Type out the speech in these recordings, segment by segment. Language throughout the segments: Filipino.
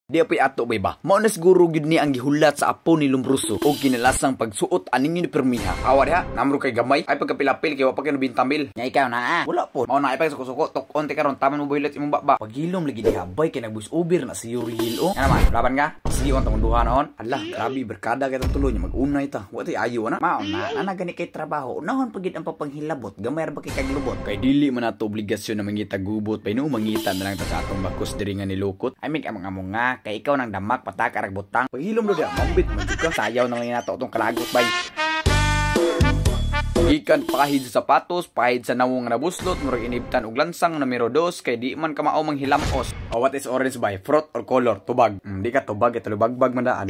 Di apay ato bay ba? Mao na siguro gyud ni ang gihulat sa apo ni Lumbruso o kinalasang pagsuot aning ni permiha. Awa diha, namro kay gamay ay pagkapilapil kay wa pa kay bintamil. Nya ikaw na wala po. Mao na ay pag suko-suko tok-on te karon taman mo boylet imong baba. Paghilom lagi diha bay kay nagbus over na si Yuri Hill o. Ano man, laban ka? Sige on tong duha noon. Allah, grabe berkada kay tong tulo nya mag-unay ta. Wa tay ayo na. Mao na ana gani kay trabaho. Unahon pagid ang papanghilabot, gamay ra ba kay kaglubot. Kay dili man ato obligasyon na mangita gubot bay no mangita na lang ta sa atong bakos diri nga nilukot. Ay mig among nga kay ikaw nang damak pataka rag butang. Paghilom do dia, mambit man jud ka. Sayaw nang nato tong kalagot bay. Gikan pakahid sa sapatos, pakahid sa nawong nabuslot, murag inibtan og lansang numero 2 kay di man ka mao manghilamos. Oh, what is orange by? Fruit or color? Tubag. Di ka tubag, ito lubagbag mandaan.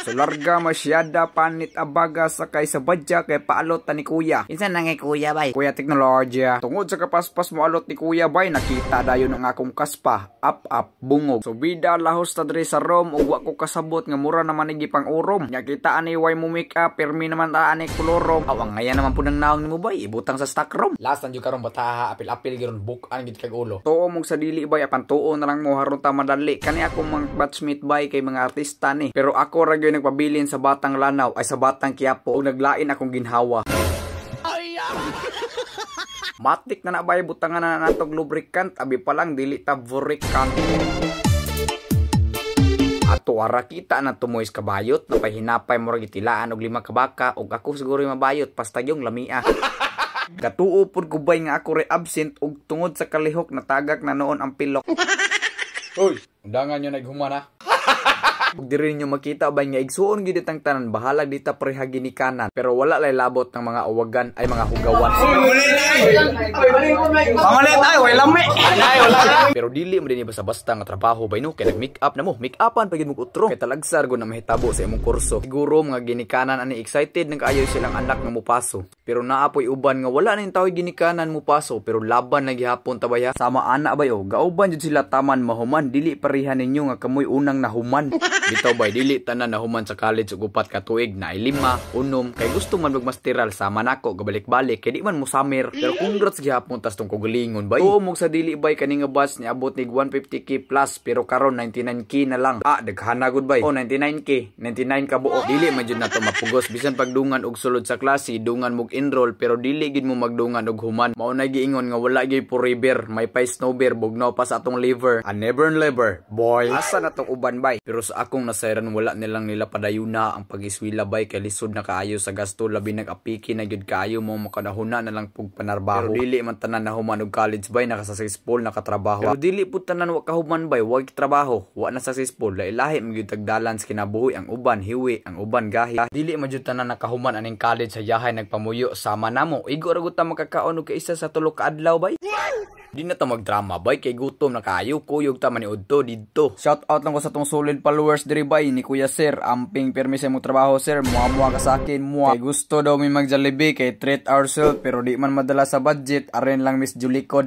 So larga masyada panit abaga sa kay sa badya kay paalot ta ni kuya. Insan na ngay kuya bay? Kuya teknolohiya. Tungod sa kapaspas mo alot ni kuya bay, nakita dayon ang akong kaspa. Up bungog. So bida lahos ta diri sa room ug wa ko kasabot nga mura naman igi pang urom. Nya kita ani way mo make up, permi naman ta ani kolorom. Awang ngaya naman nang naong nimo bay ibutang sa stock room. Last jud karon bataha apil-apil giron bukan gid kag ulo. Tuo mong sa dili bay apan tuo na lang mo haron ta madali. Kani ako mga batchmate bay kay mga artista ni. Pero ako ra gyud nagpabilin sa Batang Lanaw ay sa Batang Quiapo ug naglain akong ginhawa. Matik na bay butangan na natog lubricant abi pa lang dili ta lubricant. Ato ara kita na tumoys kabayot na pahinapay mo ra gitilaan og 5 ka baka ug ako siguro mabayot pasta yung lamia. Gatuo pud gubay nga ako re absent ug tungod sa kalihok natagak na noon ang pilok. Hoy, undangan nyo naghuman ha. Ug diri ninyo makita ba nga igsuon gid itang tanan bahala dita pareha ginikanan pero wala lay labot ng mga awagan ay mga hugawan. Pamalit ay way lami. Pero dili mo dinhi basta-basta nga trabaho bay no kay nag-make up na mo. Make upan pagid mo utro kay talagsar go na mahitabo sa imong kurso. Siguro mga ginikanan ani excited nag-ayo silang anak nga mopaso. Pero naapoy uban nga wala ning tawoy ginikanan mopaso pero laban na gihapon tabaya sama ana bay o gauban jud sila taman mahuman dili pareha ninyo nga kamoy unang nahuman. Bitaw bay dili tanan nahuman sa college ug upat ka tuig na ay 5 unom kay gusto man magmasteral sama nako gabalik-balik kay di man mo summer pero congrats gihapon tas tong kugalingon bay. Oo mo sa dili bay kani nga batch ni abot nig 150k plus pero karon 99k na lang. Daghana gud bay. 99k 99 ka buo dili man jud nato mapugos bisan pagdungan og sulod sa klase dungan mog enroll pero dili gid mo magdungan og human. Mao na giingon nga wala gyud forever may pa snowbear bugnaw pa sa atong liver. A never never boy. Asa na tong uban bay pero sa akong nasayran wala nilang nila padayuna ang pag-iswila bay kay lisod na kaayo sa gasto labi nag-apiki na gyud kaayo mo makanahuna na lang pug panarbaho. Pero dili man tanan nahuman og college bay naka-successful nakatrabaho. Pero dili pud tanan wa kahuman bay wag trabaho wa na successful lahi man gyud tagdalan sa kinabuhi ang uban hiwi ang uban gahi. Dili man gyud tanan nakahuman aning college sa yahay nagpamuyo sama namo igo ra gud ta makakaon og kaisa sa tulo ka adlaw bay. Di na ta magdrama bay kay gutom na kaayo kuyog ta maniudto didto. Shout out lang ko sa tong solid followers diri bay ni Kuya Sir amping permise mo trabaho sir muha ka sa akin muha kay gusto daw mi mag Jollibee kay treat ourselves pero di man madala sa budget aren lang Miss Julikod.